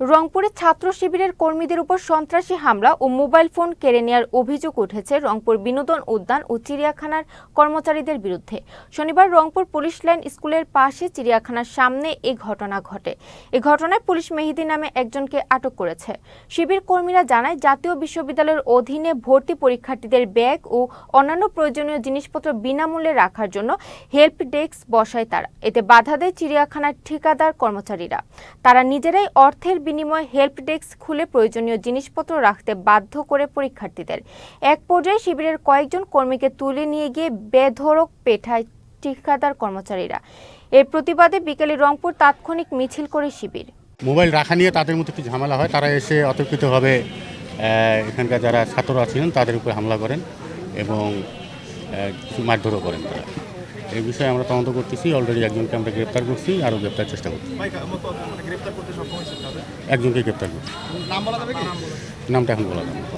রংপুরে ছাত্র শিবিরের কর্মীদের উপর সন্ত্রাসী হামলা ও মোবাইল ফোন কেড়ে নেওয়ার অভিযোগ উঠেছে রংপুর বিনোদন উদ্যান ও চিড়িয়াখানার কর্মচারীদের বিরুদ্ধে। শনিবার রংপুর পুলিশ লাইন স্কুলের পাশে চিড়িয়াখানার সামনে এই ঘটনা ঘটে। এই ঘটনায় পুলিশ মেহেদী নামে একজনকে আটক করেছে। শিবির কর্মীরা জানায়, জাতীয় বিশ্ববিদ্যালয়ের অধীনে ভর্তি পরীক্ষার্থীদের ব্যাগ ও অন্যান্য প্রয়োজনীয় জিনিসপত্র বিনামূল্যে রাখার জন্য হেল্প ডেস্ক বসায় তারা। এতে বাধা দেয় চিড়িয়াখানার ঠিকাদার কর্মচারীরা। তারা নিজেরাই অর্থের বিনিময়ে হেল্প ডেস্ক খুলে প্রয়োজনীয় জিনিসপত্র রাখতে বাধ্য করে পরীক্ষার্থীদের। এক পর্যায়ে শিবিরের কয়েকজন কর্মীকে তুলে নিয়ে গিয়ে বেধড়ক পেটায় ঠিকাদার কর্মচারীরা। এর প্রতিবাদে বিকেলে রংপুর তাৎক্ষণিক মিছিল করে শিবির। মোবাইল রাখা নিয়ে তাদের মধ্যে একটু ঝামেলা হয়, তারা এসে অতর্কিতভাবে এখানকার যারা ছাত্ররা ছিলেন তাদের উপরে হামলা করেন এবং কিছু মারধরও করেন তারা। এই বিষয়ে আমরা তদন্ত করতেছি। অলরেডি একজনকে আমরা গ্রেপ্তার করছি, আরও গ্রেপ্তার চেষ্টা করছি। একজনকে গ্রেপ্তার করছি। নামটা এখন বলা যাবে না।